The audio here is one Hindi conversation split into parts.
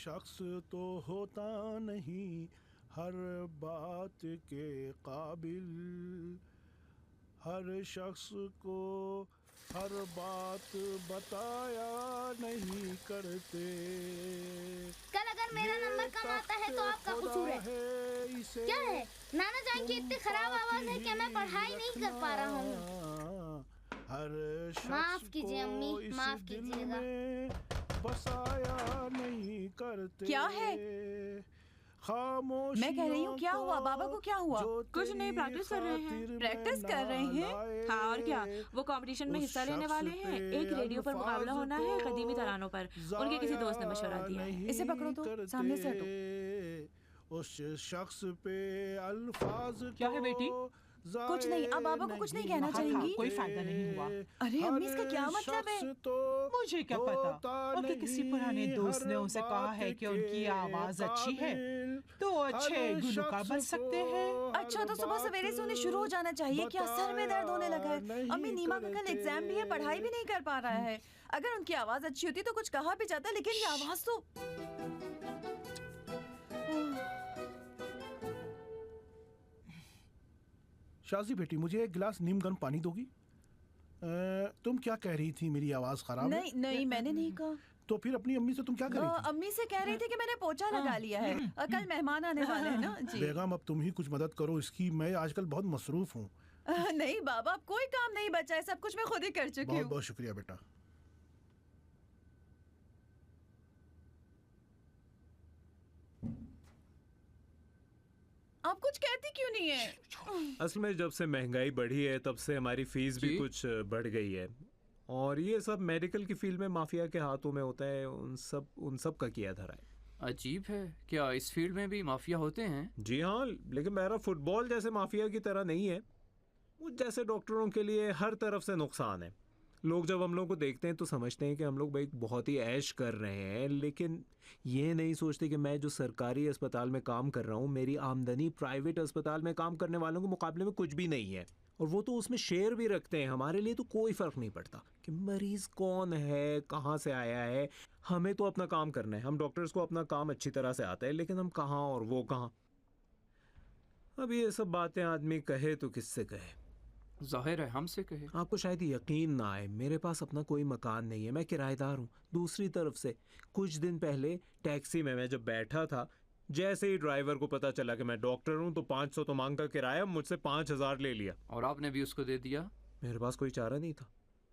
शख्स तो होता नहीं हर बात के काबिल, हर शख्स को हर बात बताया नहीं करते। कल अगर मेरा नंबर कम आता है तो आपका कसूर है। क्या है? नाना जान की इतनी खराब आवाज है कि मैं पढ़ाई नहीं कर पा रहा हूँ। माफ कीजिए अम्मी, माफ कीजिएगा। बसाया नहीं करते। क्या है? मैं कह रही हूँ क्या हुआ? बाबा को क्या हुआ? कुछ नहीं, प्रैक्टिस कर रहे हैं। प्रैक्टिस कर रहे हैं? हाँ और क्या, वो कंपटीशन में हिस्सा लेने वाले हैं। एक रेडियो पर मुकाबला होना है कदीमी तरानों पर। उनके किसी दोस्त ने मशवरा दिया है। इसे पकड़ो तो, सामने से हटो। उस शख्स पे अल्फाज क्या है बेटी? कुछ नहीं, अब बाबा को कुछ नहीं कहना चाहेंगी? कोई फायदा नहीं हुआ। अरे अम्मी, इसका क्या मतलब है? मुझे क्या पता, उनके किसी पुराने दोस्त ने उनसे कहा है कि उनकी आवाज अच्छी है तो अच्छे गुलकार बन सकते हैं। अच्छा, तो सुबह सवेरे से उन्हें शुरू हो जाना चाहिए। क्या सर में दर्द होने लगा है? अम्मी, नीमा का कल एग्जाम भी है, पढ़ाई भी नहीं कर पा रहा है। अगर उनकी आवाज अच्छी होती तो कुछ कहा भी जाता, लेकिन ये आवाज तो... शाजी बेटी, मुझे एक गिलास नीम गर्म पानी दोगी? तुम क्या कह रही थी? मेरी आवाज खराब है? नहीं, मैंने नहीं कहा। तो फिर अपनी अम्मी से तुम क्या कर रही थी? अम्मी से कह रही थी कि मैंने पोछा लगा लिया है, कल मेहमान आने वाले हैं ना जी। बेगम, अब तुम ही कुछ मदद करो इसकी, मैं आजकल बहुत मसरूफ हूँ। नहीं बाबा, अब कोई काम नहीं बचा है, सब कुछ मैं खुद ही कर चुकी हूँ। बहुत बहुत शुक्रिया बेटा। आप कुछ कहती क्यों नहीं है? असल में जब से महंगाई बढ़ी है तब से हमारी फीस भी कुछ बढ़ गई है, और ये सब मेडिकल की फील्ड में माफिया के हाथों में होता है। उन सब का किया धरा है। अजीब है, क्या इस फील्ड में भी माफिया होते हैं? जी हाँ, लेकिन मेरा फुटबॉल जैसे माफिया की तरह नहीं है। मुझ जैसे डॉक्टरों के लिए हर तरफ से नुकसान है। लोग जब हम लोग को देखते हैं तो समझते हैं कि हम लोग भाई बहुत ही ऐश कर रहे हैं, लेकिन ये नहीं सोचते कि मैं जो सरकारी अस्पताल में काम कर रहा हूँ, मेरी आमदनी प्राइवेट अस्पताल में काम करने वालों के मुकाबले में कुछ भी नहीं है। और वो तो उसमें शेयर भी रखते हैं। हमारे लिए तो कोई फ़र्क नहीं पड़ता कि मरीज़ कौन है, कहाँ से आया है। हमें तो अपना काम करना है। हम डॉक्टर्स को अपना काम अच्छी तरह से आता है, लेकिन हम कहाँ और वो कहाँ। अब ये सब बातें आदमी कहे तो किससे कहे? जाहिर है हमसे कहे। आपको शायद यकीन ना आए, मेरे पास अपना कोई मकान नहीं है, मैं किराएदार हूँ। दूसरी तरफ से कुछ दिन पहले टैक्सी में मैं जब बैठा था, जैसे ही ड्राइवर को पता चला कि मैं डॉक्टर हूँ तो 500 तो मांग का किराया, मुझसे 5000 ले लिया। और आपने भी उसको दे दिया? मेरे पास कोई चारा नहीं था।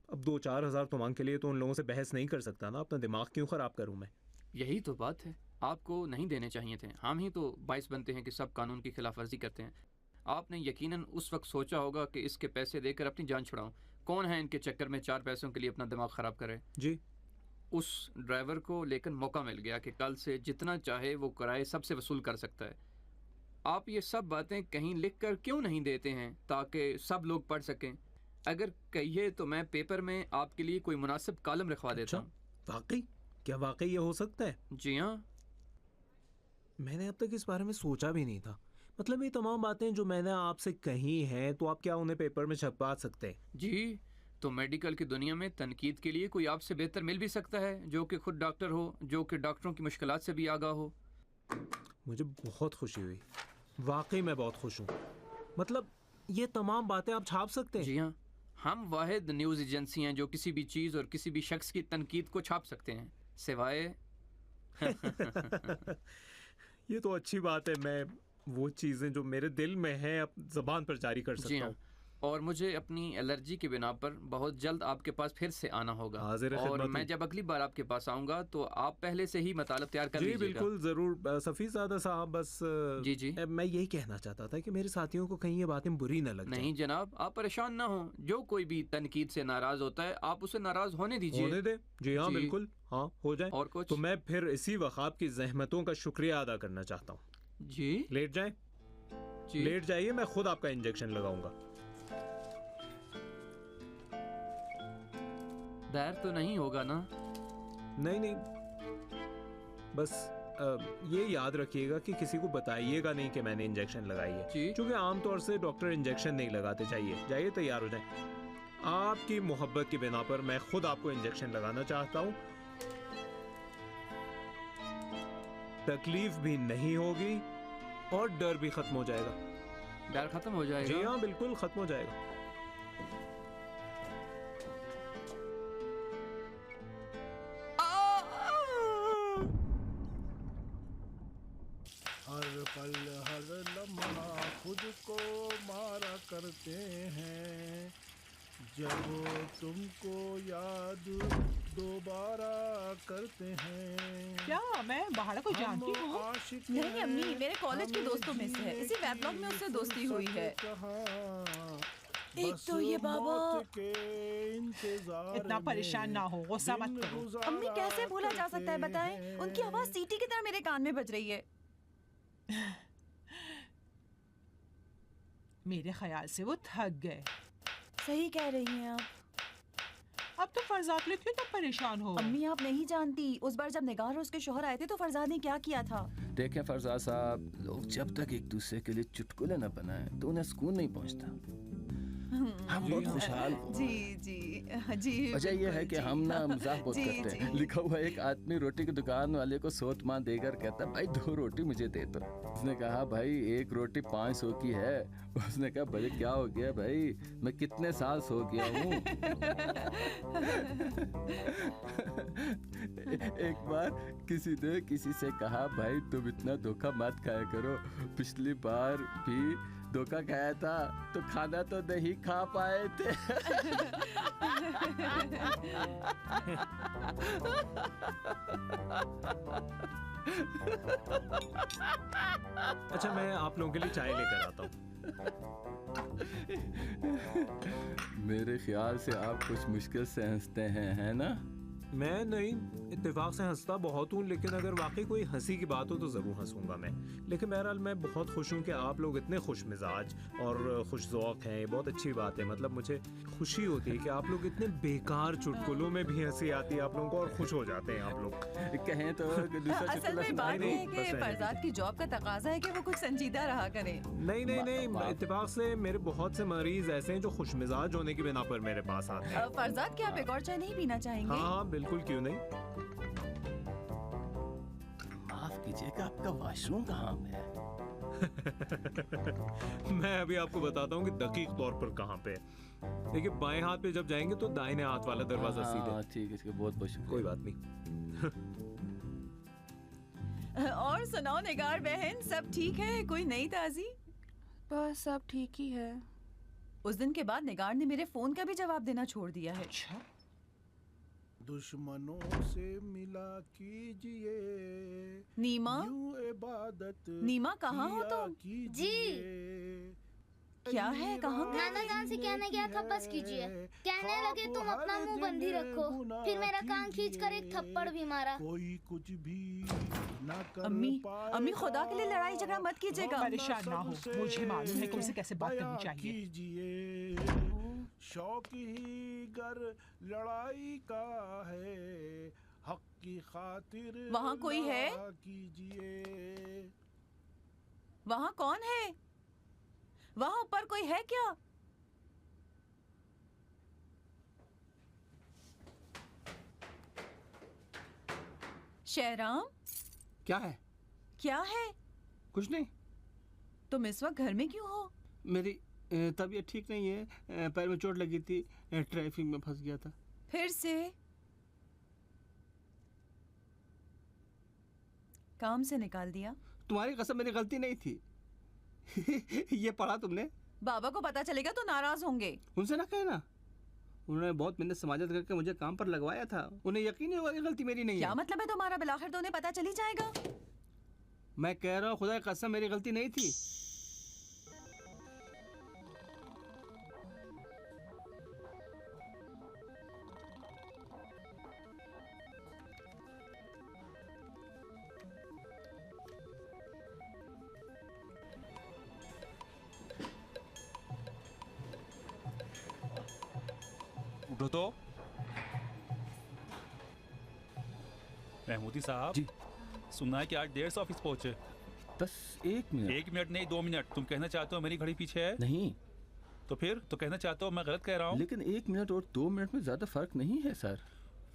अब 2-4 हज़ार तो मांग के लिए तो उन लोगों से बहस नहीं कर सकता ना। अपना दिमाग क्यों खराब करूँ मैं? यही तो बात है, आपको नहीं देने चाहिए थे। हम ही तो बाइस बनते हैं कि सब कानून की खिलाफ वर्जी करते हैं। आपने यकीनन उस वक्त सोचा होगा कि इसके पैसे देकर अपनी जान छुड़ाऊं। कौन है इनके चक्कर में 4 पैसों के लिए अपना दिमाग खराब करे? जी, उस ड्राइवर को लेकिन मौका मिल गया कि कल से जितना चाहे वो किराए सबसे वसूल कर सकता है। आप ये सब बातें कहीं लिख कर क्यों नहीं देते हैं ताकि सब लोग पढ़ सकें? अगर कहिए तो मैं पेपर में आपके लिए कोई मुनासिब कॉलम लिखवा देता हूँ। वाकई? क्या वाकई ये हो सकता है? जी हाँ। मैंने अब तक इस बारे में सोचा भी नहीं था। मतलब ये तमाम बातें जो मैंने आपसे कही हैं, तो आप क्या उन्हें पेपर में छपवा सकते हैं? जी, तो मेडिकल की दुनिया में तनकीद के लिए कोई आपसे बेहतर मिल भी सकता है, जो कि खुद डॉक्टर हो, जो कि डॉक्टरों की मुश्किलात से भी आगाह हो। मुझे बहुत खुशी हुई, वाकई मैं बहुत खुश हूँ। मतलब ये तमाम बातें आप छाप सकते हैं? जी हाँ, हम वाहिद न्यूज़ एजेंसी हैं जो किसी भी चीज़ और किसी भी शख्स की तनकीद को छाप सकते हैं, सिवाय ये तो अच्छी बात है। मैं वो चीज़ें जो मेरे दिल में हैं अब ज़बान पर जारी कर सकता हूँ। और मुझे अपनी एलर्जी की बिना पर बहुत जल्द आपके पास फिर से आना होगा। और मैं जब अगली बार आपके पास आऊँगा तो आप पहले से ही मतलब तैयार कर लीजिएगा। जी बिल्कुल, ज़रूर सफ़ीज़ादा साहब। बस जी मैं यही कहना चाहता था कि मेरे साथियों को कहीं ये बातें बुरी न लग जाएं। नहीं जनाब, आप परेशान ना हो। जो कोई भी तनकीद से नाराज़ होता है आप उसे नाराज़ होने दीजिए। होने दे। जी हाँ बिल्कुल, हाँ हो जाए। और कुछ? तो मैं फिर इसी वक्त आपकी ज़हमतों का शुक्रिया अदा करना चाहता हूँ। जी लेट जाएं? जी लेट जाइए, मैं खुद आपका इंजेक्शन लगाऊंगा। दर्द तो नहीं होगा ना? नहीं, बस ये याद रखिएगा कि किसी को बताइएगा नहीं कि मैंने इंजेक्शन लगाई है, क्योंकि आमतौर से डॉक्टर इंजेक्शन नहीं लगाते। जाइए तैयार हो जाए। आपकी मोहब्बत की बिना पर मैं खुद आपको इंजेक्शन लगाना चाहता हूँ। तकलीफ भी नहीं होगी और डर भी खत्म हो जाएगा। डर खत्म हो जाएगा? जी हाँ, बिल्कुल खत्म हो जाएगा। हर पल हर लम्हा खुद को मारा करते हैं, जब तुमको याद दोबारा करते हैं। क्या मैं बाहर को जानती हूँ? नहीं अम्मी, मेरे कॉलेज के दोस्तों में से है। इसी वेबलॉग में उससे दोस्ती हुई है। एक तो ये बाबा। इतना परेशान ना हो, गुस्सा मत करो। अम्मी कैसे भूला जा सकता है बताएं? उनकी आवाज सीटी की तरह मेरे कान में बज रही है। मेरे ख्याल से वो थक गए। सही कह रही हैं आप। अब तो फरजाद के लिए क्यों तब परेशान हो? अम्मी आप नहीं जानती, उस बार जब निगार और उसके शोहर आए थे तो फरजाद ने क्या किया था। देखें फरजाद साहब, लोग जब तक एक दूसरे के लिए चुटकुले न बनाएं तो उन्हें सुकून नहीं पहुंचता। हम बहुत खुशहाल हो। जी जी जी। वजह यह है कि हम ना मजाक बहुत करते हैं। लिखा हुआ एक आदमी रोटी की दुकान वाले को 100 मान देकर कहता, भाई 2 रोटी मुझे दे दो। उसने कहा, भाई 1 रोटी 500 की है। उसने कहा, भाई क्या हो गया भाई, मैं कितने साल सो गया हूँ। एक बार किसी ने किसी से कहा, भाई तुम इतना धोखा मत खाया करो, पिछली बार भी धोखा खाया था तो खाना तो नहीं खा पाए थे। अच्छा, मैं आप लोगों के लिए चाय लेकर आता हूँ। मेरे ख्याल से आप कुछ मुश्किल से हंसते हैं, है ना? मैं नहीं, इत्तेफाक से हंसता बहुत हूँ, लेकिन अगर वाकई कोई हंसी की बात हो तो ज़रूर हंसूंगा मैं। लेकिन बहरहाल मैं बहुत खुश हूँ कि आप लोग इतने खुश मिजाज और खुश ज़ौक़ हैं। ये बहुत अच्छी बात है। मतलब मुझे खुशी होती है कि आप लोग इतने बेकार चुटकुलों में भी हंसी आती है आप लोगों को और खुश हो जाते हैं आप लोग। कहें तो असल में बात है कि फरजाद की जॉब का तकाजा है कि वो कुछ संजीदा रहा करे। नहीं, इत्तेफाक से मेरे बहुत से मरीज ऐसे हैं जो खुश मिजाज होने की बिना पर मेरे पास आते हैं। फरजाद क्या आप एक और चाय नहीं पीना चाहेंगे? हाँ बिल्कुल, क्यों नहीं। माफ कीजिएगा, आपका वॉशरूम कहाँ है? मैं अभी आपको बताता हूँ कि दकीक तौर पर कहाँ पे। देखिए, बाएं हाथ पे जब जाएंगे तो दाहिने हाथ वाला दरवाजा सीधे। ठीक है, इसके बहुत बहुत शुक्रिया। कोई बात नहीं। और सुनाओ निगार बहन, सब ठीक है? कोई नई ताजी? बस सब ठीक ही है। उस दिन के बाद निगार ने मेरे फोन का भी जवाब देना छोड़ दिया है। अच्छा, दुश्मनों से मिला कीजिए नीमा, यूं इबादत नीमा कहाँ हो तुम? जी। क्या है, कहाँ गए? नाना जान से कहने गया था बस कीजिए। कहने लगे तुम अपना मुंह बंदी रखो। फिर मेरा कान खींच कर एक थप्पड़ भी मारा। कोई कुछ भी ना कर अम्मी खुदा के लिए लड़ाई झगड़ा मत कीजिएगा। परेशान ना हो, मुझे मालूम है कि उसे कैसे बात करनी चाहिए। शौक ही गर लड़ाई का है, हक की खातिर वहाँ कोई है? कीजिए। वहाँ कौन है? वहाँ ऊपर कोई है क्या? शहराम, क्या है? क्या है? कुछ नहीं। तुम इस वक्त घर में क्यों हो? मेरी तबीयत ठीक नहीं है, पैर में चोट लगी थी, ट्रैफिक में फंस गया था। फिर से? काम से निकाल दिया? तुम्हारी कसम, मेरी गलती नहीं थी। ये पढ़ा तुमने? बाबा को पता चलेगा तो नाराज होंगे। उनसे ना कहना, उन्होंने बहुत मेहनत समाजत करके मुझे काम पर लगवाया था। उन्हें यकीन नहीं होगा कि गलती मेरी नहीं क्या है। मतलब है तुम्हारा? बिलाखिर तो उन्हें पता चल ही जाएगा। मैं कह रहा हूँ, खुदा की कसम मेरी गलती नहीं थी। उठो तो। महमूदी साहब जी, सुनना है कि आज 1:30 ऑफिस पहुंचे। बस 1 मिनट। 1 मिनट नहीं, 2 मिनट। तुम कहना चाहते हो मेरी घड़ी पीछे है? नहीं, तो फिर तो कहना चाहते हो मैं गलत कह रहा हूँ? लेकिन 1 मिनट और 2 मिनट में ज्यादा फर्क नहीं है सर।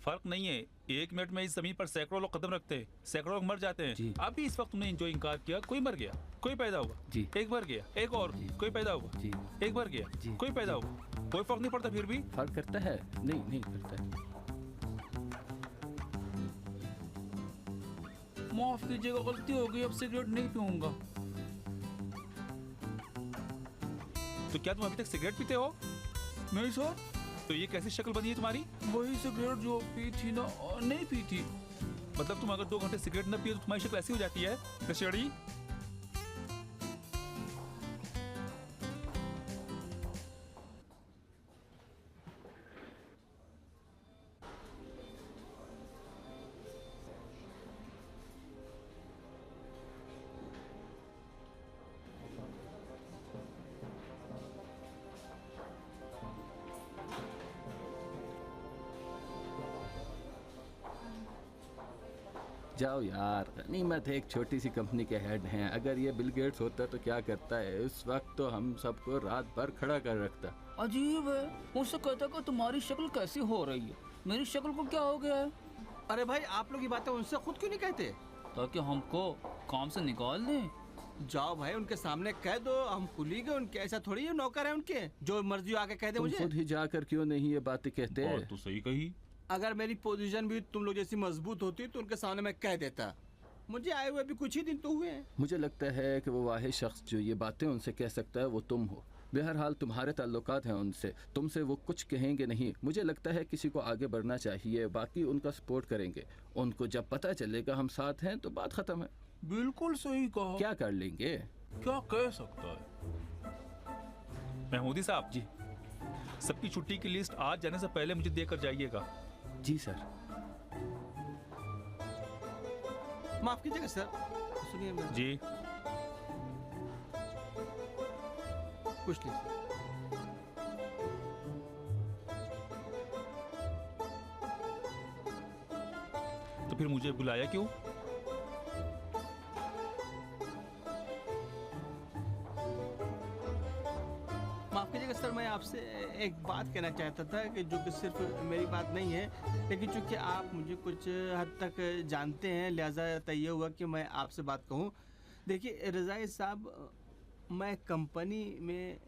फर्क नहीं है। 1 मिनट में इस जमीन पर सैकड़ों लोग कदम रखते हैं, सैकड़ों लोग मर जाते हैं। अभी इस वक्त तुमने जो इनकार किया, कोई मर गया, कोई पैदा हुआ, एक मर गया, एक और कोई पैदा हुआ, एक मर गया, कोई पैदा हुआ, कोई फर्क नहीं पड़ता। फिर भी फर्क करता है? नहीं करता है। माफ कीजिएगा, गलती हो गई, अब सिगरेट नहीं पीऊंगा। तो क्या तुम अभी तक सिगरेट पीते हो? नहीं सर। तो ये कैसी शक्ल बनी है तुम्हारी? वही सिगरेट जो पी थी ना, नहीं पी थी। मतलब तुम अगर 2 घंटे सिगरेट न पिए तो तुम्हारी शक्ल ऐसी हो जाती है? नशेड़ी। जाओ यार, गनीमत एक छोटी सी कंपनी के हेड हैं। अगर ये बिल गेट्स होता तो क्या करता है? इस वक्त तो हम सबको रात भर खड़ा कर रखता। अजीब है, मुझसे कहता कि तुम्हारी शक्ल कैसी हो रही है, मेरी शक्ल को क्या हो गया है? अरे भाई, आप लोग ये बातें उनसे खुद क्यों नहीं कहते? ताकि हमको काम से निकाल दें। जाओ भाई, उनके सामने कह दो हम कुलीग हैं उनके। ऐसा थोड़ी है नौकर है उनके, जो मर्जी आके कह दे मुझे। खुद ही जाकर क्यों नहीं ये बातें कहते? और तो सही कही। अगर मेरी पोजीशन भी तुम लोग जैसी मजबूत होती तो उनके सामने मैं कह देता। मुझे आए हुए भी कुछ ही दिन तो हुए हैं। मुझे लगता है कि वो वाहिद शख्स जो ये बातें उनसे कह सकता है वो तुम हो। बहरहाल तुम्हारे ताल्लुकात हैं उनसे, तुमसे वो कुछ कहेंगे नहीं। मुझे लगता है किसी को आगे बढ़ना चाहिए, बाकी उनका सपोर्ट करेंगे। उनको जब पता चलेगा हम साथ हैं तो बात खत्म है। बिल्कुल सही कहा। क्या कर लेंगे? क्या कह सकता है? महमूदी साहब जी, सबकी छुट्टी की लिस्ट आज जाने से पहले मुझे देकर जाइएगा। जी सर। माफ कीजिएगा सर, सुनिए जी। कुछ नहीं। तो फिर मुझे बुलाया क्यों? माफ कीजिएगा सर, मैं आपसे एक बात कहना चाहता था कि जो कि सिर्फ मेरी बात नहीं है, लेकिन चूंकि आप मुझे कुछ हद तक जानते हैं, लिहाजा तय हुआ कि मैं आपसे बात कहूँ। देखिए रज़ाई साहब, मैं कंपनी में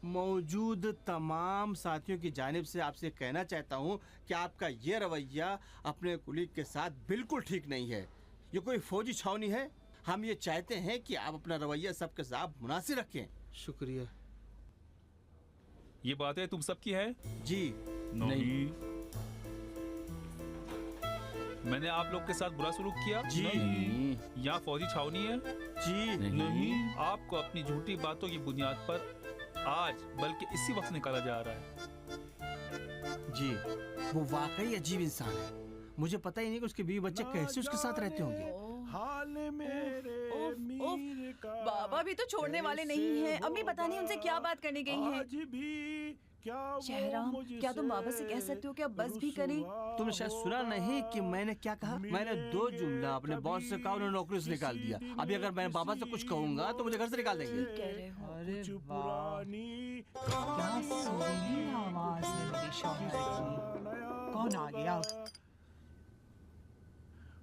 मौजूद तमाम साथियों की जानिब से आपसे कहना चाहता हूँ कि आपका ये रवैया अपने कुलीग के साथ बिल्कुल ठीक नहीं है। ये कोई फौजी छावनी है। हम ये चाहते हैं कि आप अपना रवैया सबके साथ मुनासिब रखें। शुक्रिया। ये बातें तुम सबकी है? जी नहीं। मैंने आप लोग के साथ बुरा सलूक किया? जी नहीं। यहाँ फौजी छावनी है? जी नहीं। आपको अपनी झूठी बातों की बुनियाद पर आज बल्कि इसी वक्त निकाला जा रहा है। जी, वो वाकई अजीब इंसान है। मुझे पता ही नहीं कि उसके बीवी बच्चे कैसे उसके साथ रहते होंगे। हाल मेरे मीर का बाबा भी तो छोड़ने वाले नहीं हैं। अम्मी पता नहीं उनसे क्या बात करने गई हैं। आज भी क्या शहराम, क्या तुम बाबा से कह सकते हो कि अब बस भी करें? तुमने शायद सुना नहीं कि मैंने क्या कहा? मैंने 2 जुमला अपने बॉस से कहा, उन्होंने नौकरी से निकाल दिया। अभी अगर मैं बाबा से कुछ कहूंगा तो मुझे घर से निकाल देंगे। अरे पुरानी क्या सुरीली आवाज है मेरे शौहर की। कौन आ गया?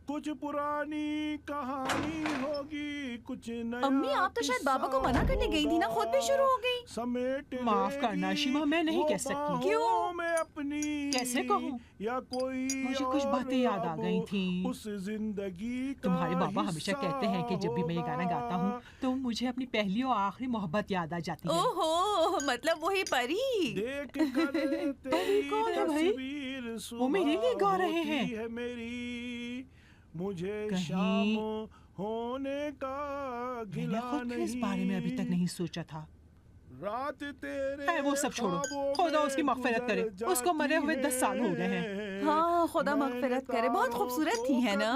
कुछ पुरानी कहानी होगी, कुछ नया। अम्मी आप तो शायद बाबा को मना करने गई थी ना, खुद भी शुरू हो गई। समेट माफ करना शिमा, मैं नहीं कह सकती। क्यों? मैं अपनी कैसे कहूँ? या कोई मुझे कुछ बातें याद आ गई थी। उस जिंदगी का तुम्हारे बाबा हमेशा कहते हैं कि जब भी मैं ये गाना गाता हूँ तो मुझे अपनी पहली और आखिरी मोहब्बत याद आ जाती है। ओहो, मतलब वही परी। देख कर परी कौन है भाई? वो मेरे लिए गा रहे हैं। है मेरी, मुझे कहीं शाम होने का गिला मैंने खुद नहीं। इस बारे में अभी तक नहीं सोचा था। रात तेरे है वो सब छोड़ो, खुदा उसकी मगफिरत करे। उसको मरे हुए 10 साल हो गए हैं। हाँ, खुदा मगफिरत करे। बहुत खूबसूरत थी है ना?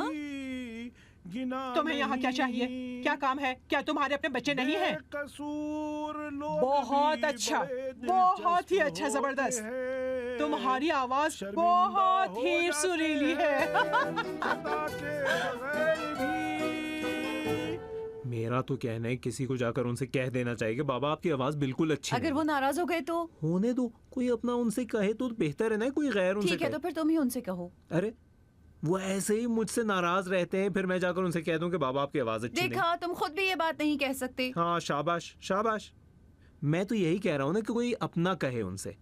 तुम्हें यहाँ क्या चाहिए? क्या काम है? क्या तुम्हारे अपने बच्चे नहीं हैं? बहुत अच्छा, बहुत ही अच्छा, जबरदस्त। तुम्हारी आवाज बहुत ही सुरीली है। मेरा मेरा तो कहना है किसी को जाकर उनसे कह देना चाहिए कि बाबा आपकी आवाज बिल्कुल अच्छी अगर वो नाराज हो गए तो होने दो, कोई अपना उनसे कहे तो बेहतर है ना, कोई गैर उनसे ठीक है, तो फिर तुम ही उनसे कहो। अरे वो ऐसे ही मुझसे नाराज रहते हैं, फिर मैं जाकर उनसे कह दूं कि बाबा आपकी आवाज अच्छी देखा, तुम खुद भी ये बात नहीं कह सकते। हाँ शाबाश शाबाश, मैं तो यही कह रहा हूँ ना कि कोई अपना कहे उनसे।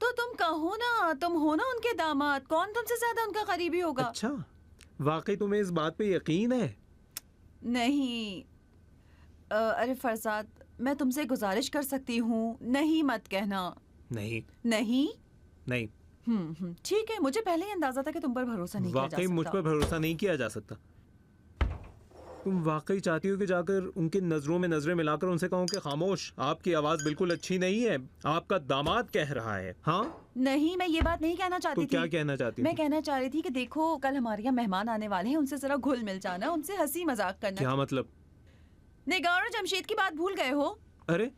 तो तुम कहो ना, तुम हो ना उनके दामाद, कौन तुमसे ज्यादा उनका करीबी होगा। अच्छा, वाकई तुम्हें इस बात पे यकीन है? नहीं अरे फरजाद, मैं तुमसे गुजारिश कर सकती हूँ, नहीं मत कहना। नहीं नहीं नहीं ठीक है, मुझे पहले ही अंदाजा था कि तुम पर भरोसा नहीं किया जा सकता। वाकई मुझ पर भरोसा नहीं किया जा सकता। तुम वाकई चाहती हो कि जाकर उनकी नजरों में नजरें मिलाकर उनसे कहूं कि खामोश, आपकी आवाज बिल्कुल अच्छी नहीं है, आपका दामाद कह रहा है। हाँ नहीं, मैं ये बात नहीं कहना चाहती थी। क्या कहना चाहती मैं कहना चाह रही थी कि देखो, कल हमारे यहाँ मेहमान आने वाले हैं, उनसे जरा घुल मिल जाना, उनसे हंसी मजाक करना। क्या मतलब? निगार और जमशेद की बात भूल गए हो? अरे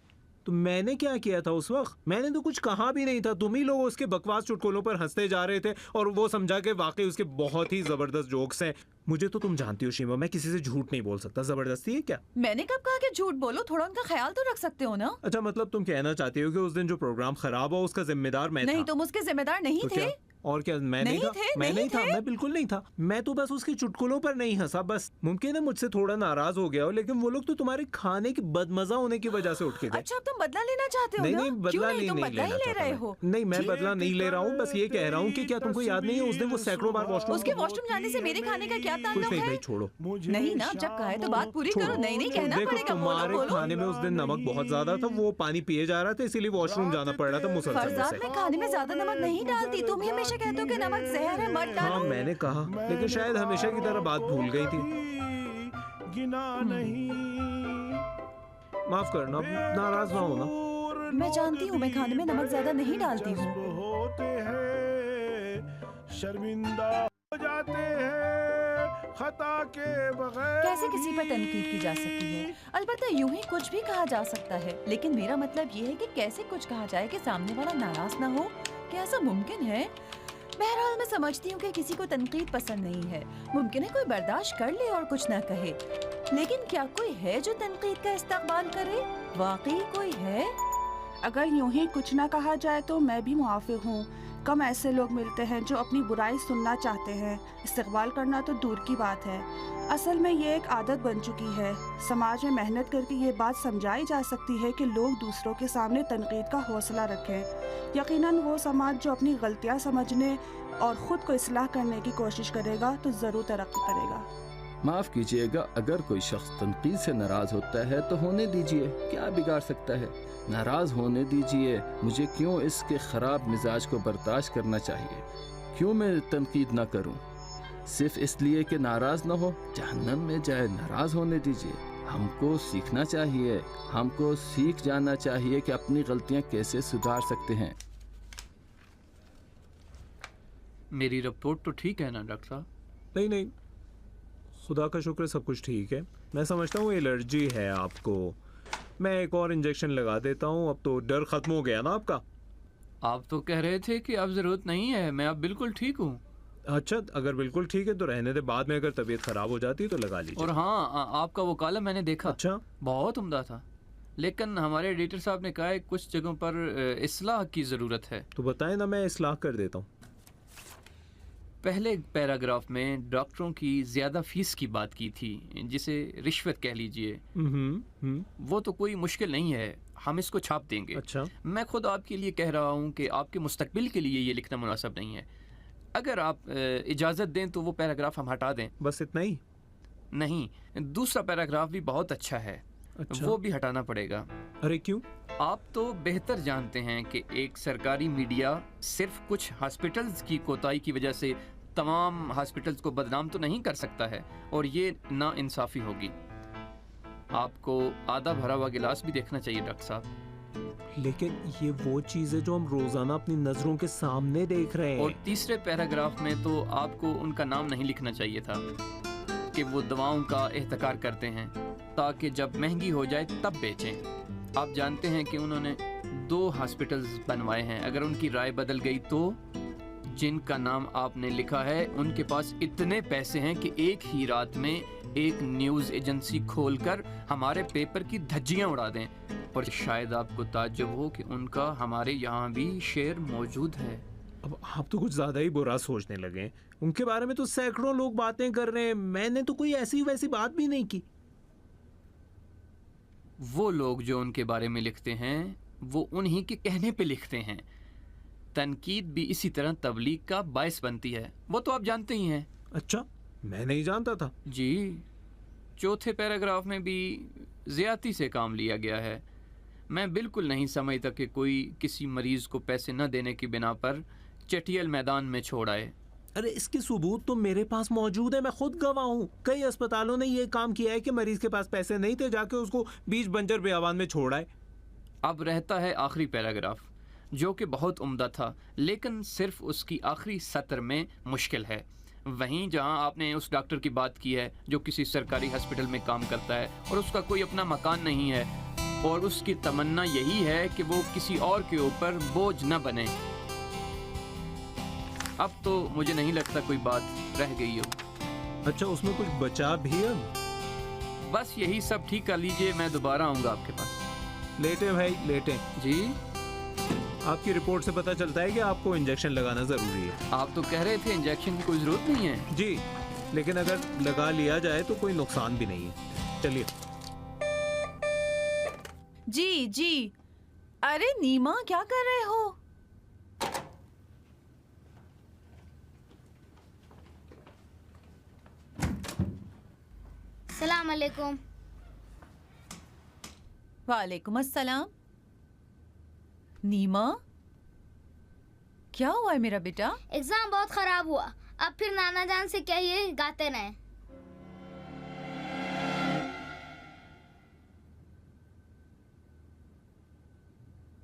तो मैंने क्या किया था उस वक्त? मैंने तो कुछ कहा भी नहीं था, तुम ही लोग उसके बकवास चुटकुलों पर हंसते जा रहे थे और वो समझा कि वाकई उसके बहुत ही जबरदस्त जोक्स हैं। मुझे तो तुम जानती हो शीमा, मैं किसी से झूठ नहीं बोल सकता। जबरदस्ती है क्या? मैंने कब कहा कि झूठ बोलो? थोड़ा उनका ख्याल तो रख सकते हो ना। अच्छा, मतलब तुम कहना चाहती हो कि उस दिन जो प्रोग्राम खराब हुआ उसका जिम्मेदार मैं नहीं, था? तुम उसके जिम्मेदार नहीं थे। और क्या मैं नहीं था? मैं नहीं था, मैं बिल्कुल नहीं था। मैं तो बस उसके चुटकुलों पर नहीं हंसा बस। मुमकिन है मुझसे थोड़ा नाराज हो गया हो, लेकिन वो लोग तो तुम्हारे खाने की बदमजा होने की वजह से उठ के गए। अच्छा, अब तुम बदला लेना चाहते हो? नहीं, बदला नहीं ले रहे हो। नहीं, मैं बदला नहीं ले रहा हूँ, बस ये कह रहा हूँ कि क्या तुमको याद नहीं है उस दिन वो सैकड़ों बार वॉशरूम? उसके वॉशरूम जाने से मेरे खाने का क्या ताल्लुक है? छोड़ो। नहीं ना, जब कहा है तो बात पूरी करो। नहीं कहना पड़ेगा। तुम्हारे खाने में उस दिन नमक बहुत ज्यादा था, वो पानी पिए जा रहा था, इसीलिए वॉशरूम जाना पड़ रहा था मुसलसल से। मैं खाने में ज्यादा नमक नहीं डालती, तुम ही हमेशा कहते हो कि नमक जहर है, मत डालो। हाँ मैंने कहा, लेकिन शायद हमेशा की तरह बात भूल गई थी। गिना नहीं, माफ करना, नाराज ना होना। मैं जानती हूँ मैं खाने में नमक ज्यादा नहीं डालती हूँ। होते हैं शर्मिंदा हो जाते हैं खता के बगैर। कैसे किसी पर तनकीद की जा सकती है? अलबत्ता यूं ही कुछ भी कहा जा सकता है, लेकिन मेरा मतलब ये है कि कैसे कुछ कहा जाए कि सामने वाला नाराज ना हो। क्या ऐसा मुमकिन है? बहरहाल मैं समझती हूँ कि किसी को तनकीद पसंद नहीं है। मुमकिन है कोई बर्दाश्त कर ले और कुछ ना कहे, लेकिन क्या कोई है जो तनकीद का इस्तकबाल करे? वाकई कोई है? अगर यूं ही कुछ ना कहा जाए तो मैं भी मुआफिक हूँ। कम ऐसे लोग मिलते हैं जो अपनी बुराई सुनना चाहते हैं, इस्तकबाल करना तो दूर की बात है। असल में ये एक आदत बन चुकी है। समाज में मेहनत करके ये बात समझाई जा सकती है कि लोग दूसरों के सामने तनकीद का हौसला रखें। यकीनन वो समाज जो अपनी गलतियाँ समझने और ख़ुद को इस्लाह करने की कोशिश करेगा तो ज़रूर तरक्की करेगा। माफ़ कीजिएगा, अगर कोई शख्स तनकीद से नाराज़ होता है तो होने दीजिए, क्या बिगाड़ सकता है? नाराज़ होने दीजिए। मुझे क्यों इसके ख़राब मिजाज को बर्दाश्त करना चाहिए? क्यों मैं तनकीद ना करूं? सिर्फ इसलिए कि नाराज़ ना हो, जहन्नम में जाए। नाराज़ होने दीजिए। हमको सीखना चाहिए, हमको सीख जाना चाहिए कि अपनी गलतियां कैसे सुधार सकते हैं। मेरी रिपोर्ट तो ठीक है ना डॉक्टर साहब? नहीं नहीं, खुदा का शुक्र सब कुछ ठीक है। मैं समझता हूँ एलर्जी है आपको। मैं एक और इंजेक्शन लगा देता हूँ, अब तो डर खत्म हो गया ना आपका। आप तो कह रहे थे कि अब ज़रूरत नहीं है, मैं अब बिल्कुल ठीक हूँ। अच्छा, अगर बिल्कुल ठीक है तो रहने दे, बाद में अगर तबीयत खराब हो जाती है तो लगा लीजिए। और हाँ, आपका वो कॉलम मैंने देखा। अच्छा, बहुत उम्दा था, लेकिन हमारे एडिटर साहब ने कहा है कुछ जगहों पर इस्लाह की ज़रूरत है। तो बताएं ना, मैं इस्लाह कर देता हूँ। पहले पैराग्राफ में डॉक्टरों की ज़्यादा फीस की बात की थी, जिसे रिश्वत कह लीजिए। वो तो कोई मुश्किल नहीं है, हम इसको छाप देंगे। अच्छा, मैं खुद आपके लिए कह रहा हूँ कि आपके मुस्तकबिल के लिए ये लिखना मुनासिब नहीं है। अगर आप इजाज़त दें तो वो पैराग्राफ हम हटा दें। बस इतना ही? नहीं, दूसरा पैराग्राफ भी बहुत अच्छा है। अच्छा। वो भी हटाना पड़ेगा। अरे क्यों? आप तो बेहतर जानते हैं कि एक सरकारी मीडिया सिर्फ कुछ हॉस्पिटल्स की कोताही की वजह से तमाम हॉस्पिटल्स को बदनाम तो नहीं कर सकता है, और ये नाइंसाफ़ी होगी। आपको आधा भरा हुआ गिलास भी देखना चाहिए डॉक्टर साहब। लेकिन ये वो चीज़ है जो हम रोज़ाना अपनी नज़रों के सामने देख रहे हैं। और तीसरे पैराग्राफ में तो आपको उनका नाम नहीं लिखना चाहिए था कि वो दवाओं का एहतकार करते हैं ताकि जब महंगी हो जाए तब बेचें। आप जानते हैं कि उन्होंने 2 हॉस्पिटल्स बनवाए हैं। अगर उनकी राय बदल गई तो जिनका नाम आपने लिखा है उनके पास इतने पैसे हैं कि एक ही रात में एक न्यूज़ एजेंसी खोलकर हमारे पेपर की धज्जियां उड़ा दें। और शायद आपको ताज्जुब हो कि उनका हमारे यहाँ भी शेयर मौजूद है। अब आप तो कुछ ज़्यादा ही बुरा सोचने लगे। उनके बारे में तो सैकड़ों लोग बातें कर रहे हैं, मैंने तो कोई ऐसी वैसी बात भी नहीं की। वो लोग जो उनके बारे में लिखते हैं वो उन्हीं के कहने पे लिखते हैं। तनकीद भी इसी तरह तबलीग का बायस बनती है, वो तो आप जानते ही हैं। अच्छा, मैं नहीं जानता था। जी, चौथे पैराग्राफ में भी ज़्यादती से काम लिया गया है। मैं बिल्कुल नहीं समझता कि कोई किसी मरीज़ को पैसे न देने की बिना पर चटियल मैदान में छोड़ आए। अरे इसके सबूत तो मेरे पास मौजूद है, मैं खुद गवाह हूँ। कई अस्पतालों ने ये काम किया है कि मरीज के पास पैसे नहीं थे, जाके उसको बीच बंजर बेआबान में छोड़ आए। अब रहता है आखिरी पैराग्राफ, जो कि बहुत उम्दा था, लेकिन सिर्फ उसकी आखिरी सत्र में मुश्किल है। वहीं जहां आपने उस डॉक्टर की बात की है जो किसी सरकारी हॉस्पिटल में काम करता है और उसका कोई अपना मकान नहीं है और उसकी तमन्ना यही है कि वो किसी और के ऊपर बोझ न बने। अब तो मुझे नहीं लगता कोई बात रह गई हो। अच्छा, उसमें कुछ बचा भी है? बस यही सब ठीक कर लीजिए, मैं दोबारा आऊँगा आपके पास। लेटे भाई लेटे। जी, आपकी रिपोर्ट से पता चलता है कि आपको इंजेक्शन लगाना ज़रूरी है। आप तो कह रहे थे इंजेक्शन की कोई ज़रूरत नहीं है। जी, लेकिन अगर लगा लिया जाए तो कोई नुकसान भी नहीं है। चलिए। जी जी। अरे नीमा, क्या कर रहे हो? सलाम अलैकुम। वालेकुम अस्सलाम। नीमा, क्या हुआ है मेरा बेटा? एग्जाम बहुत खराब हुआ। अब फिर नाना जान से कहिए गाते रहें।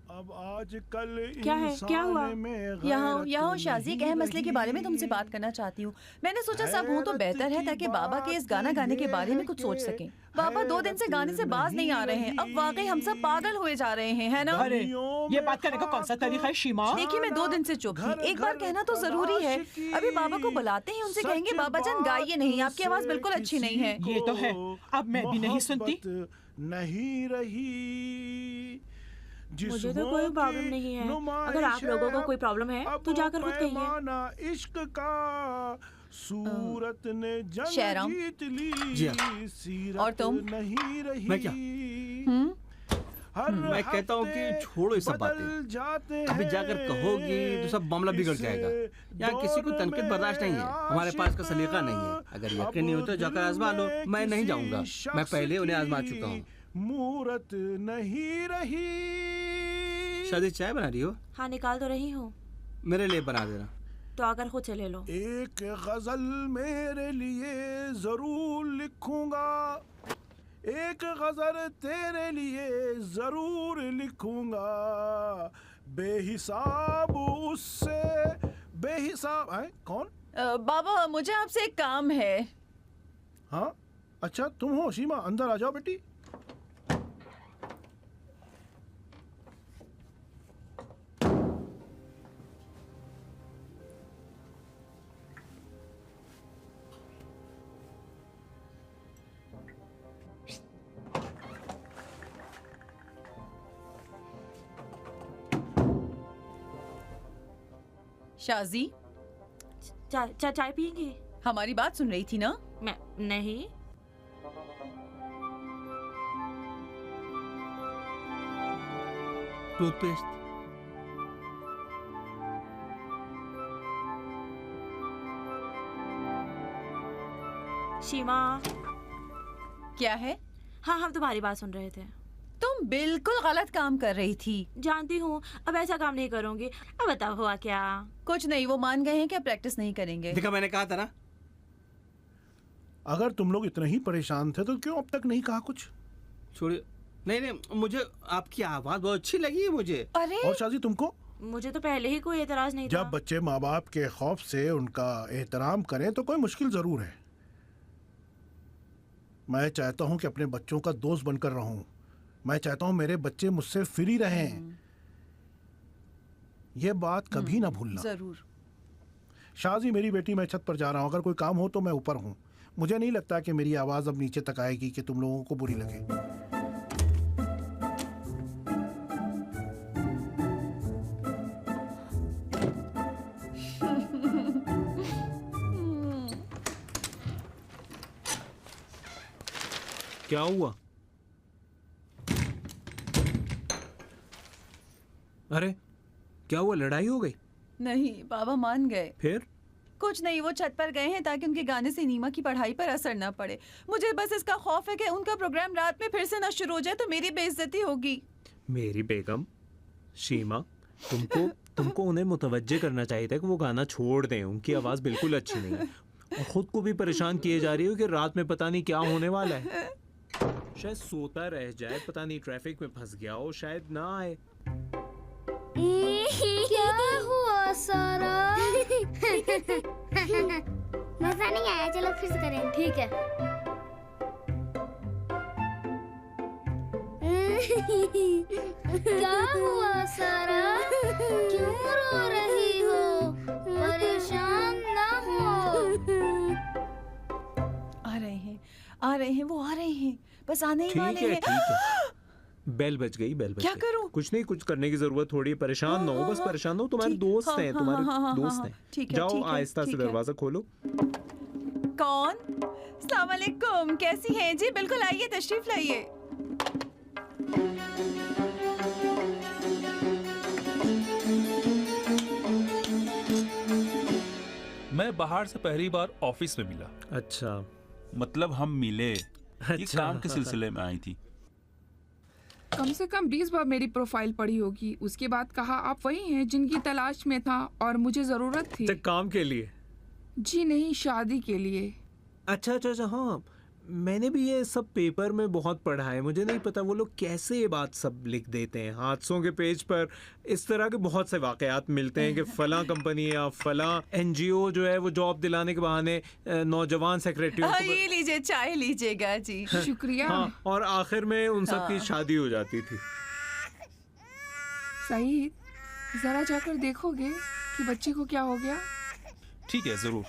अब आजकल क्या है? क्या हुआ? यहाँ शाजी, एक अहम मसले के बारे में तुमसे बात करना चाहती हूँ। मैंने सोचा सब हूँ तो बेहतर है ताकि बाबा के इस गाना गाने के बारे में कुछ सोच सकें। बाबा 2 दिन से गाने से बाज नहीं आ रहे हैं। अब वाकई हम सब पागल हुए जा रहे हैं, है ना? अरे ये बात करने का कौन सा तरीका है शीमा? देखिए, मैं 2 दिन से चुप थी। एक बार कहना तो जरूरी है। अभी बाबा को बुलाते हैं, उनसे कहेंगे बाबा जान गाइए नहीं, आपकी आवाज बिल्कुल अच्छी नहीं है। ये तो है, अब मैं भी नहीं सुनती। नहीं रही। मुझे तो कोई प्रॉब्लम नहीं है। अगर आप लोगों को कोई प्रॉब्लम है तो जाकर खुद कहिए। इश्क का सूरत ने शेराम। जीत ली। और तुम? नहीं रही। मैं क्या? मैं कहता हूँ कि छोड़ो ये सब बातें। अभी जाकर कहोगी तो सब मामला बिगड़ जाएगा। यहाँ किसी को तनकीद बर्दाश्त नहीं है। हमारे पास का सलीका नहीं है। अगर यकीन नहीं होता जाकर आजमा लो। मैं नहीं जाऊंगा, मैं पहले उन्हें आजमा चुका हूँ। मूरत नहीं रही। शादी चाय बना रही हो? हाँ, निकाल तो रही हूँ। मेरे लिए बना देना। तो आकर खुद से ले लो। एक गजल मेरे लिए जरूर लिखूंगा, एक गजल तेरे लिए जरूर लिखूंगा। बेहिसाब उससे बेहिसाब है। कौन? बाबा, मुझे आपसे एक काम है। हाँ, अच्छा तुम हो शीमा, अंदर आ जाओ बेटी। शाजी, चाय पियेंगे? हमारी बात सुन रही थी ना? मैं नहीं। टूथपेस्ट। शीमा। क्या है? हाँ, हम तुम्हारी बात सुन रहे थे। तुम बिल्कुल गलत काम कर रही थी। जानती हूँ, अब ऐसा काम नहीं करूँगी। अब बताओ हुआ क्या? कुछ नहीं, वो मान गए हैं कि प्रैक्टिस नहीं करेंगे। देखा, मैंने कहा था ना। अगर तुम लोग इतने ही परेशान थे तो क्यों अब तक नहीं कहा कुछ? छोड़िए। नहीं, मुझे आपकी आवाज बहुत अच्छी लगी मुझे। अरे और शाजी तुमको? मुझे तो पहले ही कोई एतराज नहीं था। जब बच्चे माँ बाप के खौफ से उनका एहतराम करें तो कोई मुश्किल जरूर है। मैं चाहता हूँ कि अपने बच्चों का दोस्त बनकर रहूं। मैं चाहता हूँ मेरे बच्चे मुझसे फ्री रहें। ये बात कभी ना भूलना। जरूर। शाजी मेरी बेटी, मैं छत पर जा रहा हूँ। अगर कोई काम हो तो मैं ऊपर हूँ। मुझे नहीं लगता कि मेरी आवाज़ अब नीचे तक आएगी कि तुम लोगों को बुरी लगे। क्या हुआ? अरे क्या हुआ, लड़ाई हो गई? नहीं, बाबा मान गए। फिर? कुछ नहीं, वो छत पर गए हैं ताकि उनके गाने से नीमा की पढ़ाई पर असर ना पड़े। मुझे बस इसका खौफ है कि उनका प्रोग्राम रात में फिर से ना शुरू हो जाए तो मेरी बेइज्जती होगी। मेरी बेगम शीमा, तुमको उन्हें मुतवज्जे करना चाहिए था कि वो गाना छोड़ दें। उनकी आवाज़ बिल्कुल अच्छी नहीं है और खुद को भी परेशान किए जा रही हो कि रात में पता नहीं क्या होने वाला है। शायद सोता रह जाए, पता नहीं ट्रैफिक में फंस गया हो, शायद ना आए। क्या हुआ सारा? मजा नहीं आया, चलो फिर से करें। ठीक है। क्या हुआ सारा? क्यों रो रही हो? परेशान ना हो। आ रहे हैं, वो आ रहे हैं, बस आने ही वाले हैं। ठीक है। बेल बज गई, बेल बज क्या गई। करूं? कुछ नहीं, कुछ करने की जरूरत थोड़ी। परेशान ना हो, बस परेशान ना हो। तुम्हारे दोस्त हैं, तुम्हारे दोस्त हैं। जाओ आहिस्ता से दरवाजा खोलो। कौन? अस्सलाम वालेकुम, कैसी हैं जी? बिल्कुल आइए, तशरीफ लाइए। मैं बाहर से पहली बार ऑफिस में मिला। अच्छा, मतलब हम मिले। ये काम के सिलसिले में आई थी। कम से कम 20 बार मेरी प्रोफाइल पढ़ी होगी। उसके बाद कहा आप वही हैं जिनकी तलाश में था और मुझे जरूरत थी। काम के लिए? जी नहीं, शादी के लिए। अच्छा, हाँ, मैंने भी ये सब पेपर में बहुत पढ़ा है। मुझे नहीं पता वो लोग कैसे ये बात सब लिख देते हैं। हादसों के पेज पर इस तरह के बहुत से वाकयात मिलते हैं कि फलां कंपनी या फलां एनजीओ जो है वो जॉब दिलाने के बहाने नौजवान सेक्रेटरियों को ये लीजिए, चाय लीजिएगा जी। शुक्रिया। हाँ, और आखिर में उन सब की शादी हो जाती थी। सही, जरा जाकर देखोगे कि बच्चे को क्या हो गया? ठीक है, जरूर।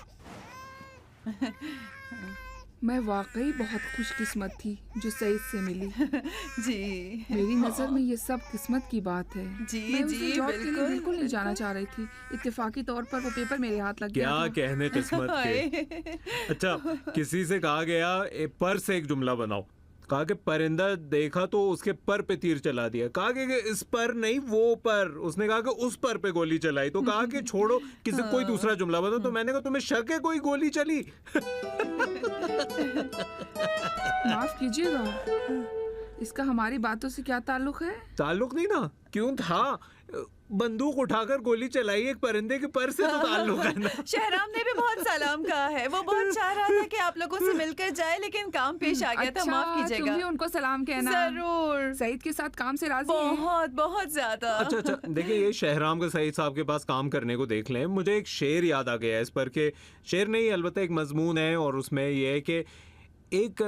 मैं वाकई बहुत खुशकिस्मत थी जो सईद से मिली। जी, मेरी नजर में ये सब किस्मत की बात है। जी मैं उसे जी, जॉब के लिए बिल्कुल नहीं जाना चाह रही थी। इत्तेफाकी तौर पर वो पेपर मेरे हाथ लग गया क्या था। कहने किस्मत के। अच्छा, किसी से कहा गया पर से एक जुमला बनाओ। कहा कि परिंदा देखा तो उसके पर पे तीर चला दिया। कहा कि इस पर नहीं, वो पर। उसने कहा कि उस पर पे गोली चलाई। तो कहा कि छोड़ो, किसी कोई दूसरा जुमला बनाओ। तो मैंने कहा तुम्हें शक है कोई गोली चली? माफ कीजिएगा, इसका हमारी बातों से क्या ताल्लुक है? ताल्लुक नहीं ना, क्यों था? बंदूक उठाकर गोली चलाई एक परिंदे के पर से तो ताल्लुक है ना। शहराम ने भी बहुत सलाम कहा है। वो बहुत चाह रहा था कि आप लोगों से मिलकर जाए, लेकिन काम पेश आ गया था। माफ कीजिएगा। तुम भी उनको सलाम कहना। जरूर। सईद के साथ काम से राजी हैं? बहुत बहुत ज्यादा। अच्छा, देखिए, ये शहराम का सईद साहब के पास काम करने को देख लें। मुझे एक शेर याद आ गया है इस पर के। शेर नहीं, अलबत्ता एक मजमून है और उसमें यह है कि एक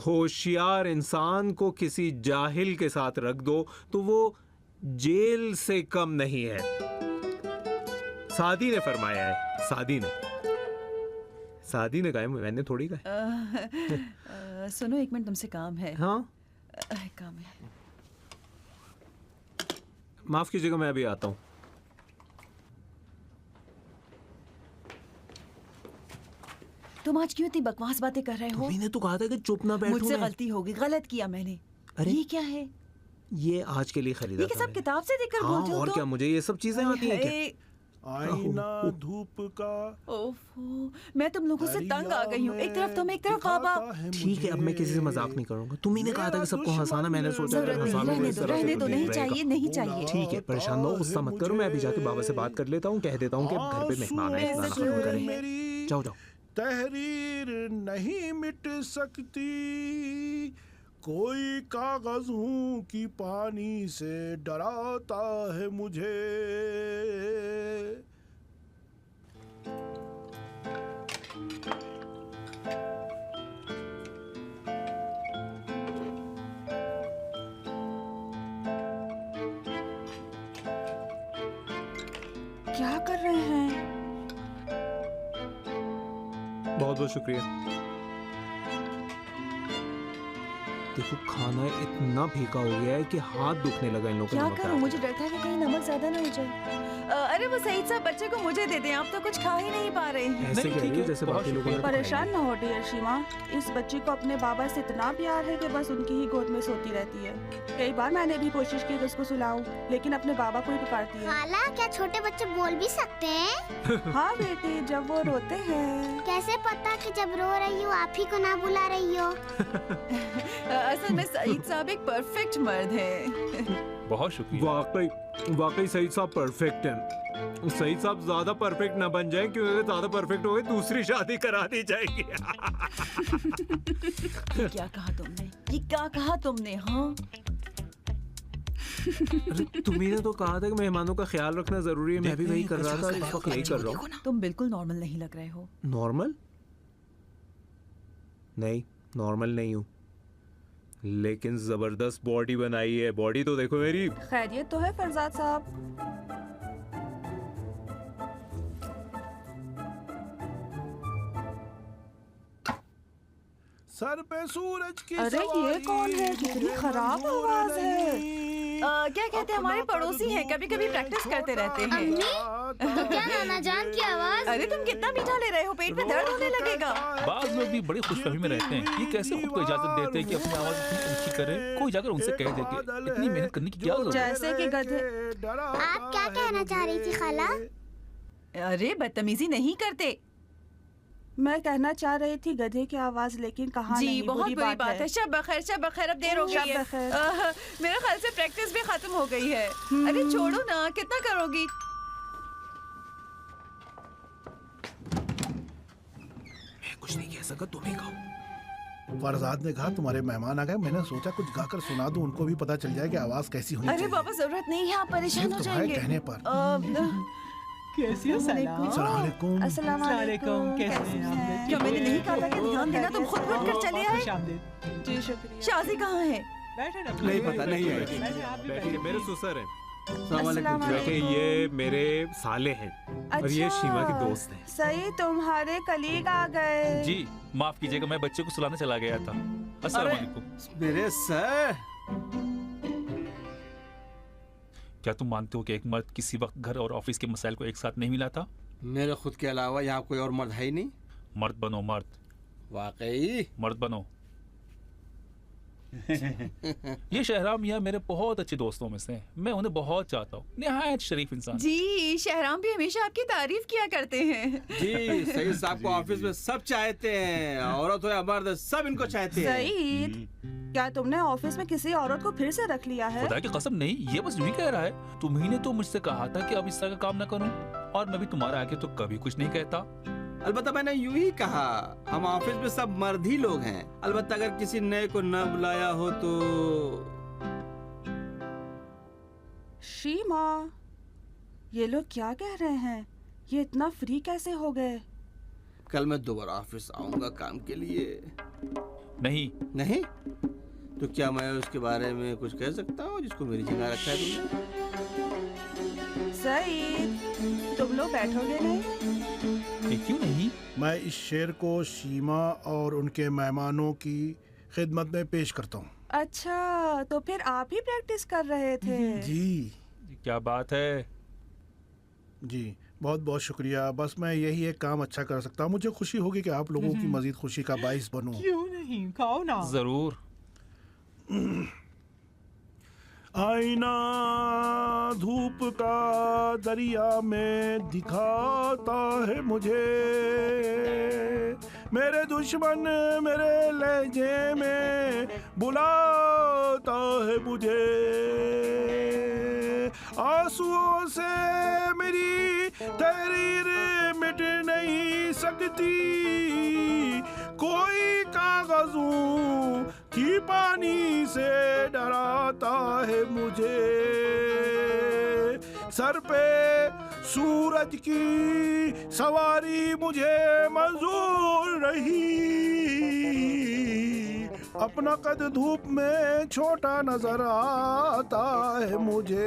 होशियार इंसान को किसी जाहिल के साथ रख दो तो वो जेल से कम नहीं है। सादी ने फरमाया है। सादी ने कहा है, मैंने थोड़ी कहा। सुनो, एक मिनट, तुमसे काम है। हाँ, काम है। माफ कीजिएगा, मैं अभी आता हूँ। तुम आज क्यों इतनी बकवास बातें कर रहे हो? मैंने तो कहा था कि चुप ना बैठो। मुझसे गलती होगी, गलत किया मैंने। अरे ये क्या है? ये आज के लिए खरीदा था। ये सब किताब से देखकर बोलते हो? और क्या, मुझे ये सब चीजें आती हैं क्या? आईना धूप का। ओफो, मैं तुम लोगों से तंग आ गई हूँ। एक तरफ तुम, एक तरफ बाबा। ठीक है, अब मैं किसी से मजाक नहीं करूंगा। तुम्ही ने कहा था कि सबको हंसाना, मैंने सोचा रहने दो, नहीं चाहिए, नहीं चाहिए। ठीक है, परेशान ना हो, गुस्सा मत करो। मैं अभी जाके बाबा से बात कर लेता हूँ, कह देता हूँ कि घर पे मेहमान है, खाना खत्म करें। जाओ। तहरीर नहीं मिट सकती, कोई कागज हूँ कि पानी से डराता है मुझे। क्या कर रहे हैं? बहुत बहुत शुक्रिया। देखो खाना इतना फीका हो गया है कि हाथ दुखने लगा इन लोगों क्या को। करूं, मुझे डर था कि कहीं नमक ज्यादा ना हो जाए। अरे वो सईद साहब बच्चे को मुझे दे दें, आप तो कुछ खा ही नहीं पा रहे हैं। ऐसे कह रही है जैसे बाकी लोगों ने परेशान ना हो डियर शीमा, इस बच्ची को अपने बाबा से इतना प्यार है कि बस उनकी ही गोद में सोती रहती है। कई बार मैंने भी कोशिश की कि उसको सुलाऊं, लेकिन अपने बाबा को ही पुकारती है। खाला, क्या छोटे बच्चे बोल भी सकते हैं? हाँ बेटी, जब वो रोते हैं। कैसे पता कि जब रो रही हो आप ही को ना बुला रही हो? असल में सईद साहब एक परफेक्ट मर्द है। बहुत शुक्रिया। वाकई सईद साहब परफेक्ट हैं। सईद साहब ज्यादा परफेक्ट ना बन जाएं, क्योंकि ज्यादा परफेक्ट हो गए दूसरी शादी करा दी जाएगी। ये क्या कहा तुमने, ये क्या कहा तुमने? हाँ तुमने तो कहा था कि मेहमानों का ख्याल रखना जरूरी है, मैं भी वही कर रहा था, इस वक्त यही कर रहा हूँ। तुम बिल्कुल नॉर्मल नहीं लग रहे हो। नॉर्मल नहीं, नॉर्मल नहीं हूँ, लेकिन जबरदस्त बॉडी बनाई है। बॉडी तो देखो मेरी। खैरियत तो है फरजाद साहब? सर पे सूरज की अरे ये कौन है? कितनी खराब आवाज है। क्या कहते हैं, हमारे पड़ोसी हैं, कभी कभी प्रैक्टिस करते रहते हैं। तो क्या नाना जान की आवाज? अरे तुम कितना मीठा ले रहे हो, पेट में दर्द होने लगेगा। बाज लोग भी बड़ी खुशफहमी में रहते हैं, ये कैसे खुद को इजाजत देते हैं कि अपनी आवाज इतनी ऊंची करे। कोई जाकर उनसे कह दे कि इतनी मेहनत करने की क्या जरूरत है। जैसे कि गधे। आप क्या कहना चाह रही थी खाला? अरे बदतमीजी नहीं करते। मैं कहना चाह रही थी गधे की आवाज, लेकिन कहाँ जी नहीं, बहुत बुरी बात है। शब बखैर, शब बखैर, अब देर हो गई है। मेरे ख्याल से प्रैक्टिस भी खत्म हो गई है। अरे छोड़ो ना, कितना करोगी? मैं कुछ नहीं कह सका, तुम ही कहो। फरजाद ने कहा तुम्हारे मेहमान आ गए, मैंने सोचा कुछ गाकर सुना दूं, उनको भी पता चल जाए कि आवाज कैसी होनी चाहिए। अरे बाबा जरूरत नहीं है, आप परेशान हो जाएंगे। कहने पर कैसी हो? सलाम। अस्सलाम वालेकुम। कैसे हैं आप? क्या मैंने नहीं कहा था कि ध्यान देना? तुम खुद बढ़ कर चले आए। जी शुक्रिया। शाजी कहाँ है? बैठे ना। नहीं पता, नहीं है। मेरे ससुर हैं। ये मेरे साले हैं और ये शीमा की दोस्त हैं। सही, तुम्हारे कलीग आ गए। जी माफ कीजिएगा, मैं बच्चे को सुलाने चला गया था। अस्सलाम वालेकुम। मेरे सर, क्या तुम मानते हो कि एक मर्द किसी वक्त घर और ऑफिस के मसाइल को एक साथ नहीं मिला था? मेरे खुद के अलावा यहाँ कोई और मर्द है ही नहीं। मर्द बनो, मर्द। वाकई मर्द बनो। ये शहराम मियाँ मेरे बहुत अच्छे दोस्तों में से हैं। मैं उन्हें बहुत चाहता हूँ, निहायत शरीफ इंसान। जी शहराम भी हमेशा आपकी तारीफ किया करते हैं। जी सईद साहब को ऑफिस में सब चाहते हैं, औरत हो या मर्द सब इनको चाहते हैं। सईद, क्या तुमने ऑफिस में किसी औरत को फिर से रख लिया है? खुदा की कसम नहीं, ये बस यूं ही कह रहा है। तुम्ही ने तो मुझसे कहा था कि अब इस तरह का काम न करूं, और मैं भी तुम्हारा आके तो कभी कुछ नहीं कहता। अलबत्ता मैंने यूं ही कहा, हम ऑफिस में सब मर्द ही लोग हैं। अलबत्ता अगर किसी नए को न बुलाया हो तो। शीमा, ये लोग क्या कह रहे हैं? ये इतना फ्री कैसे हो गए? कल मैं दोबारा ऑफिस आऊंगा काम के लिए। नहीं नहीं? तो क्या मैं उसके बारे में कुछ कह सकता हूँ जिसको मेरी जगह रखा है तुमने? सईद, तुम लोग बैठोगे नहीं? क्यों नहीं? मैं इस शेर को शीमा और उनके मेहमानों की खिदमत में पेश करता हूँ। अच्छा, तो फिर आप ही प्रैक्टिस कर रहे थे? जी। क्या बात है? जी बहुत बहुत शुक्रिया। बस मैं यही एक काम अच्छा कर सकता हूँ। मुझे खुशी होगी कि आप लोगों की मजीद खुशी का बाइस बनूं। क्यों नहीं, खाओ ना। जरूर। आईना धूप का दरिया में दिखाता है मुझे, मेरे दुश्मन मेरे लहजे में बुलाता है मुझे। आंसुओं से मेरी तहरीर मिट नहीं सकती, कोई कागजों की पानी से डराता है मुझे। सर पे सूरज की सवारी मुझे मंजूर नहीं, अपना कद धूप में छोटा नजर आता है मुझे।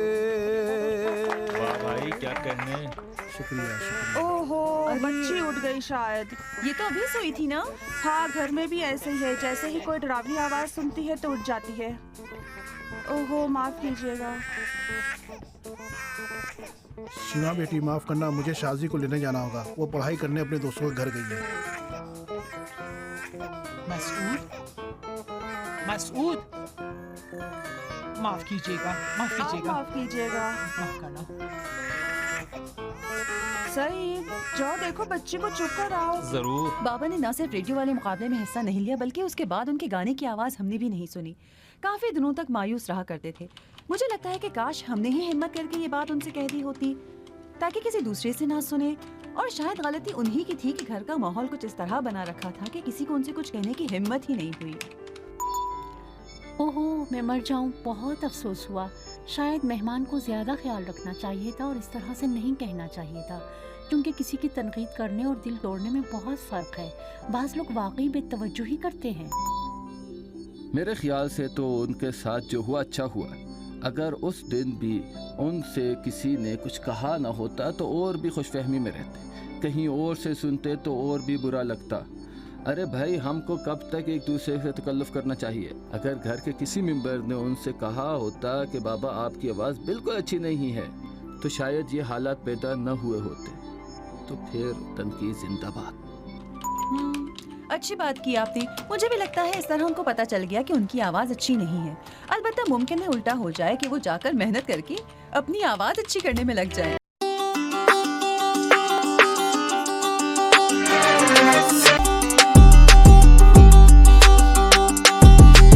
वाह भाई क्या कहने। शुक्रिया। ओहो, बच्ची उठ गई शायद। ये तो अभी सोई थी ना। हाँ, घर में भी ऐसे ही है, जैसे ही कोई डरावनी आवाज सुनती है तो उठ जाती है। ओहो, माफ कीजिएगा। सीमा बेटी, माफ करना, मुझे शाजी को लेने जाना होगा। वो पढ़ाई करने अपने दोस्तों के घर गई है। मसूद, माफ कीजिएगा, माफ कीजिएगा, माफ कीजिएगा। माफ करना। सही, जाओ देखो बच्ची को चुप कर आओ। जरूर। बाबा ने न सिर्फ रेडियो वाले मुकाबले में हिस्सा नहीं लिया, बल्कि उसके बाद उनके गाने की आवाज़ हमने भी नहीं सुनी। काफ़ी दिनों तक मायूस रहा करते थे। मुझे लगता है कि काश हमने ही हिम्मत करके ये बात उनसे कह दी होती, ताकि किसी दूसरे से ना सुने। और शायद गलती उन्हीं की थी कि घर का माहौल कुछ इस तरह बना रखा था कि किसी को उनसे कुछ कहने की हिम्मत ही नहीं हुई। ओहो, मैं मर जाऊं, बहुत अफसोस हुआ। शायद मेहमान को ज़्यादा ख्याल रखना चाहिए था और इस तरह से नहीं कहना चाहिए था, क्योंकि किसी की तनकीद करने और दिल तोड़ने में बहुत फ़र्क है। बाज़ लोग वाकई बेतवज्जुही करते हैं। मेरे ख्याल से तो उनके साथ जो हुआ अच्छा हुआ। अगर उस दिन भी उनसे किसी ने कुछ कहा ना होता तो और भी खुशफहमी में रहते, कहीं और से सुनते तो और भी बुरा लगता। अरे भाई, हमको कब तक एक दूसरे से तकल्लुफ़ करना चाहिए? अगर घर के किसी मेंबर ने उनसे कहा होता कि बाबा आपकी आवाज़ बिल्कुल अच्छी नहीं है, तो शायद ये हालात पैदा न हुए होते। तो फिर तनकीद जिंदाबाद। अच्छी बात की आपने। मुझे भी लगता है इस तरह उनको पता चल गया कि उनकी आवाज़ अच्छी नहीं है। अलबत्ता मुमकिन है उल्टा हो जाए कि वो जाकर मेहनत करके अपनी आवाज़ अच्छी करने में लग जाए।